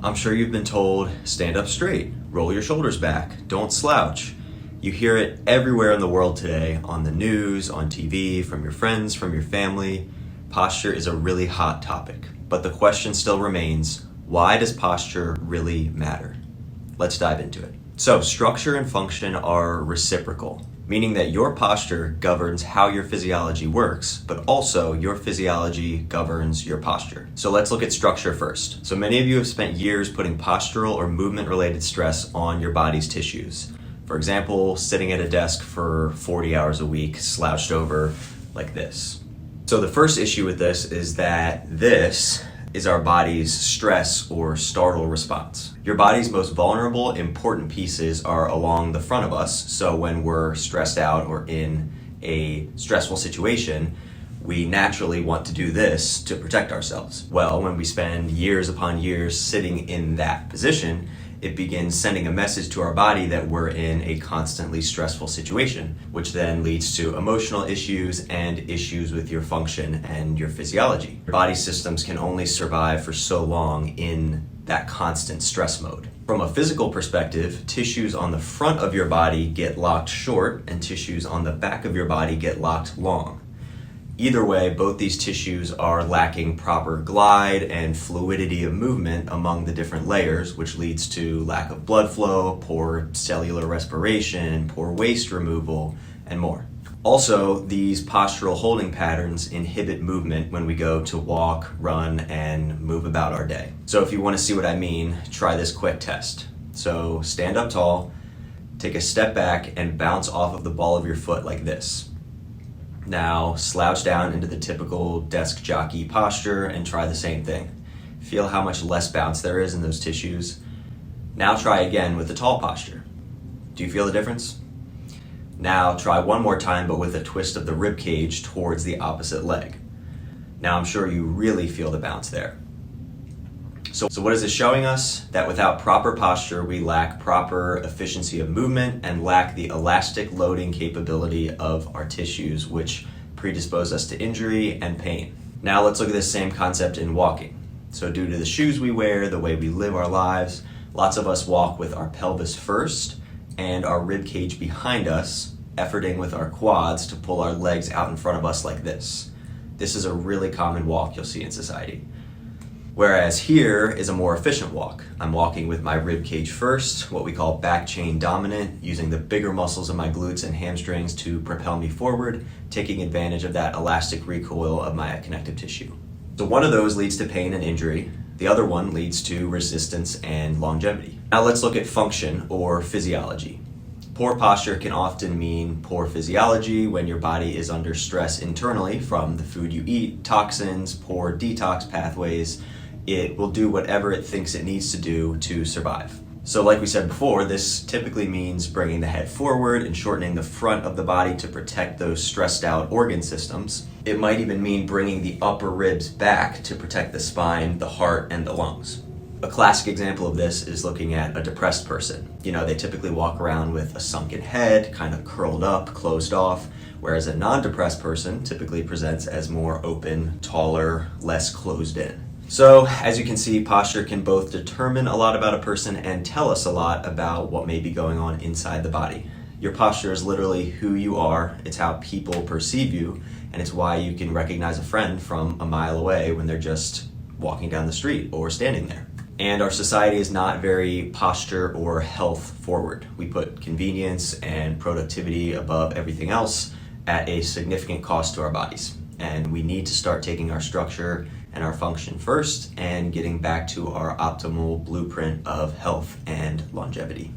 I'm sure you've been told, stand up straight, roll your shoulders back, don't slouch. You hear it everywhere in the world today, on the news, on TV, from your friends, from your family. Posture is a really hot topic, but the question still remains, why does posture really matter? Let's dive into it. So, structure and function are reciprocal, meaning that your posture governs how your physiology works, but also your physiology governs your posture. So let's look at structure first. So many of you have spent years putting postural or movement-related stress on your body's tissues. For example, sitting at a desk for 40 hours a week, slouched over like this. So the first issue with this is that this is our body's stress or startle response. Your body's most vulnerable, important pieces are along the front of us, so when we're stressed out or in a stressful situation, we naturally want to do this to protect ourselves. Well, when we spend years upon years sitting in that position, it begins sending a message to our body that we're in a constantly stressful situation, which then leads to emotional issues and issues with your function and your physiology. Your body systems can only survive for so long in that constant stress mode. From a physical perspective, tissues on the front of your body get locked short and tissues on the back of your body get locked long. Either way, both these tissues are lacking proper glide and fluidity of movement among the different layers, which leads to lack of blood flow, poor cellular respiration, poor waste removal, and more. Also, these postural holding patterns inhibit movement when we go to walk, run, and move about our day. So if you want to see what I mean, try this quick test. So stand up tall, take a step back, and bounce off of the ball of your foot like this. Now slouch down into the typical desk jockey posture and try the same thing. Feel how much less bounce there is in those tissues. Now try again with the tall posture. Do you feel the difference? Now try one more time, but with a twist of the rib cage towards the opposite leg. Now I'm sure you really feel the bounce there. So what is this showing us? That without proper posture, we lack proper efficiency of movement and lack the elastic loading capability of our tissues, which predispose us to injury and pain. Now let's look at this same concept in walking. So due to the shoes we wear, the way we live our lives, lots of us walk with our pelvis first and our rib cage behind us, efforting with our quads to pull our legs out in front of us like this. This is a really common walk you'll see in society. Whereas here is a more efficient walk. I'm walking with my rib cage first, what we call back chain dominant, using the bigger muscles of my glutes and hamstrings to propel me forward, taking advantage of that elastic recoil of my connective tissue. So one of those leads to pain and injury. The other one leads to resistance and longevity. Now let's look at function or physiology. Poor posture can often mean poor physiology when your body is under stress internally from the food you eat, toxins, poor detox pathways. It will do whatever it thinks it needs to do to survive. So like we said before, this typically means bringing the head forward and shortening the front of the body to protect those stressed out organ systems. It might even mean bringing the upper ribs back to protect the spine, the heart, and the lungs. A classic example of this is looking at a depressed person. They typically walk around with a sunken head, kind of curled up, closed off, whereas a non-depressed person typically presents as more open, taller, less closed in. So, as you can see, posture can both determine a lot about a person and tell us a lot about what may be going on inside the body. Your posture is literally who you are, it's how people perceive you, and it's why you can recognize a friend from a mile away when they're just walking down the street or standing there. And our society is not very posture or health forward. We put convenience and productivity above everything else at a significant cost to our bodies. And we need to start taking our structure and our function first and getting back to our optimal blueprint of health and longevity.